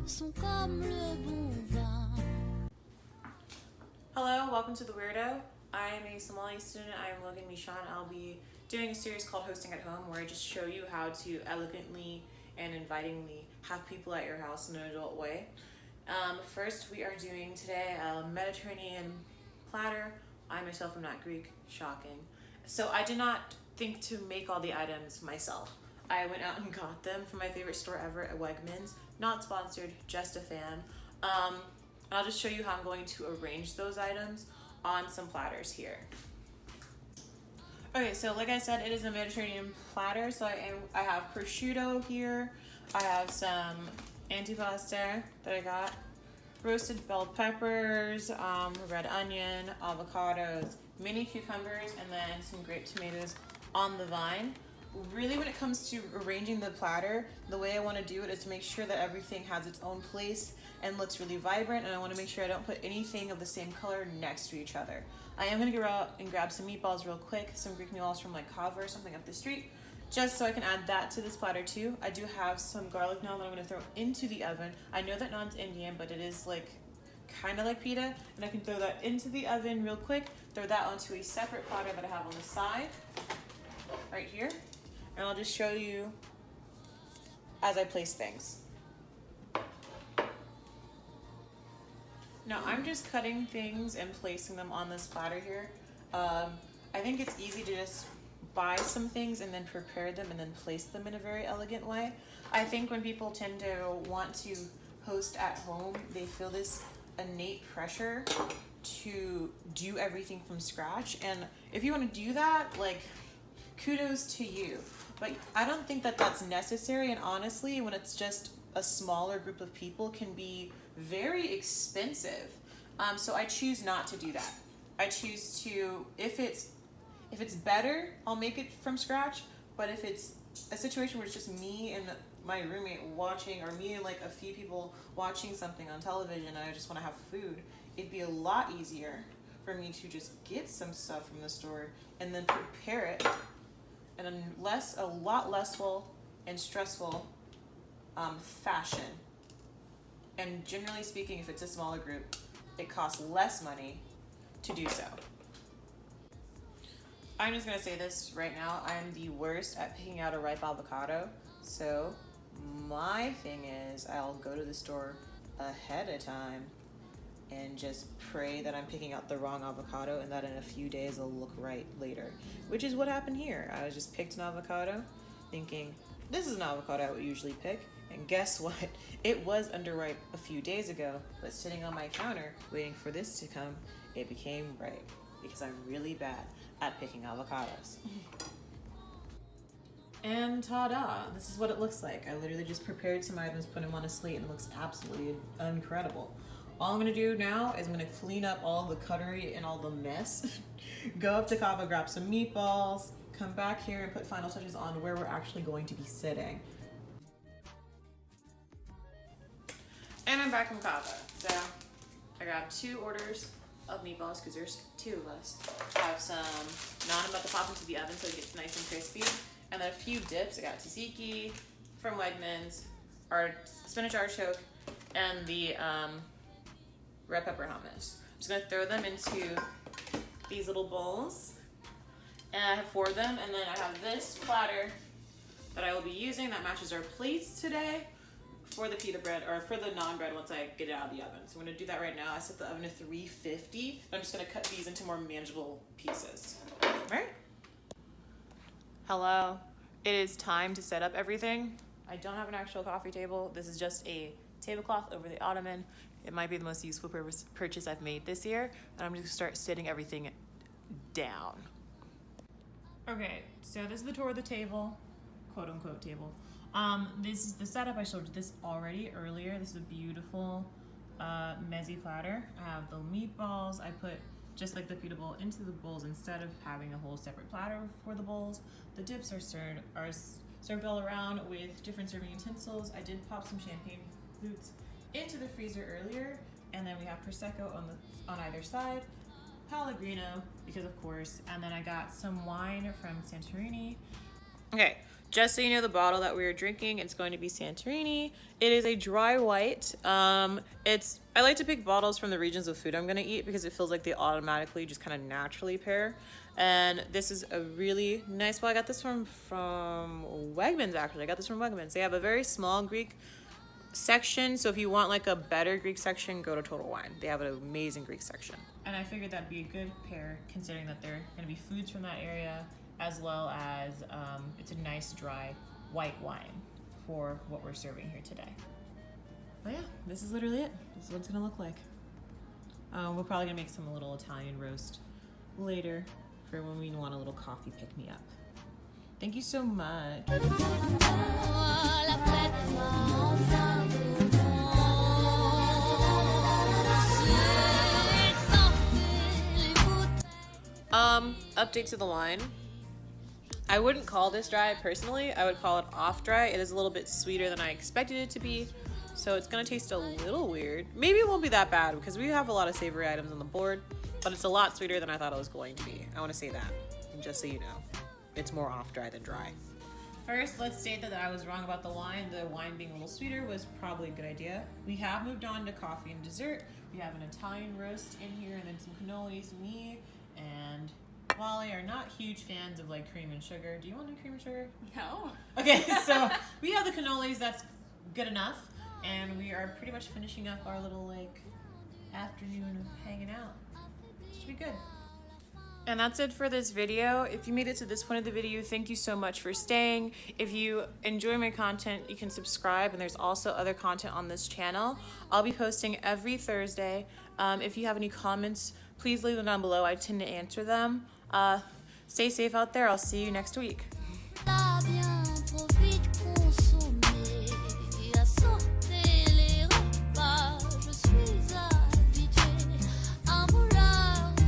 sont comme le bon vin. Hello, welcome to The Weirdo. I am a Sommelier student. I am Logan Misean. I'll be doing a series called Hosting at Home where I just show you how to elegantly and invitingly have people at your house in an adult way. First, we are doing today a Mediterranean platter. I myself am not Greek, shocking. So I did not think to make all the items myself. I went out and got them from my favorite store ever at Wegmans. Not sponsored, just a fan. I'll just show you how I'm going to arrange those items on some platters here. Okay, so like I said, it is a Mediterranean platter. So I have prosciutto here. I have some antipasto that I got, roasted bell peppers, red onion, avocados, mini cucumbers, and then some grape tomatoes on the vine. Really, when it comes to arranging the platter, the way I want to do it is to make sure that everything has its own place and looks really vibrant, and I want to make sure I don't put anything of the same color next to each other. I am going to go out and grab some meatballs real quick, some Greek meatballs from like CAVA or something up the street, just so I can add that to this platter too. I do have some garlic naan that I'm going to throw into the oven. I know that naan's Indian, but it is like kind of like pita, and I can throw that into the oven real quick, throw that onto a separate platter that I have on the side right here, and I'll just show you as I place things. Now I'm just cutting things and placing them on this platter here. I think it's easy to just buy some things and then prepare them and then place them in a very elegant way. I think when people tend to want to host at home, they feel this innate pressure to do everything from scratch. And if you want to do that, like, kudos to you. But I don't think that that's necessary, and honestly, when it's just a smaller group of people, can be very expensive. So I choose not to do that. I choose to, if it's better, I'll make it from scratch. But if it's a situation where it's just me and my roommate watching, or me and like a few people watching something on television, and I just want to have food, it'd be a lot easier for me to just get some stuff from the store and then prepare it in a lot less full and stressful fashion. And generally speaking, if it's a smaller group, it costs less money to do so. I'm just gonna say this right now, I'm the worst at picking out a ripe avocado. So my thing is, I'll go to the store ahead of time and just pray that I'm picking out the wrong avocado and that in a few days it'll look right later, which is what happened here. I just picked an avocado thinking, this is an avocado I would usually pick, and guess what? It was underripe a few days ago, but sitting on my counter waiting for this to come, it became ripe, because I'm really bad at picking avocados. And ta-da, this is what it looks like. I literally just prepared some items, put them on a slate, and it looks absolutely incredible. All I'm gonna do now is I'm gonna clean up all the cutlery and all the mess, go up to CAVA, grab some meatballs, come back here and put final touches on where we're actually going to be sitting. And I'm back from CAVA. So I grabbed 2 orders of meatballs because there's 2 of us. I have some naan I'm about to pop into the oven so it gets nice and crispy. And then a few dips. I got tzatziki from Wegmans, spinach artichoke, and the red pepper hummus. I'm just gonna throw them into these little bowls. And I have 4 of them, and then I have this platter that I will be using that matches our plates today for the pita bread, or for the naan bread once I get it out of the oven. So I'm gonna do that right now. I set the oven to 350. I'm just gonna cut these into more manageable pieces. All right? Hello. It is time to set up everything. I don't have an actual coffee table. This is just a tablecloth over the ottoman. It might be the most useful purchase I've made this year, and I'm just gonna start setting everything down. Okay, so this is the tour of the table, quote unquote table. This is the setup. I showed you this already earlier. This is a beautiful mezze platter. I have the meatballs. I put just like the pita bowl into the bowls instead of having a whole separate platter for the bowls. The dips are served all around with different serving utensils. I did pop some champagne flutes into the freezer earlier, and then we have Prosecco on either side, Pellegrino, because of course, and then I got some wine from Santorini. Okay, Just so you know, the bottle that we are drinking, it's going to be Santorini. It is a dry white. I like to pick bottles from the regions of food I'm gonna eat because it feels like they automatically just kind of naturally pair. And this is a really nice, well, I got this from Wegmans actually. I got this from Wegmans. They have a very small Greek section, so if you want like a better Greek section, go to Total Wine. They have an amazing Greek section. And I figured that'd be a good pair considering that they're gonna be foods from that area, as well as it's a nice dry white wine for what we're serving here today. But yeah, this is literally it. This is what it's gonna look like. We're probably gonna make some little Italian roast later for when we want a little coffee pick-me-up. Thank you so much. Update to the wine. I wouldn't call this dry personally. I would call it off dry. It is a little bit sweeter than I expected it to be, so it's gonna taste a little weird. Maybe it won't be that bad because we have a lot of savory items on the board, but it's a lot sweeter than I thought it was going to be. I want to say that, and just so you know, it's more off dry than dry. First, let's state that I was wrong about the wine. The wine being a little sweeter was probably a good idea. We have moved on to coffee and dessert. We have an Italian roast in here and then some cannolis. Me and Molly are not huge fans of like cream and sugar. Do you want any cream and sugar? No. Okay, so we have the cannolis, that's good enough. And we are pretty much finishing up our little like afternoon of hanging out. Should be good. And that's it for this video. If you made it to this point of the video, thank you so much for staying. If you enjoy my content, you can subscribe, and there's also other content on this channel. I'll be posting every Thursday. If you have any comments, please leave them down below. I tend to answer them. Stay safe out there. I'll see you next week.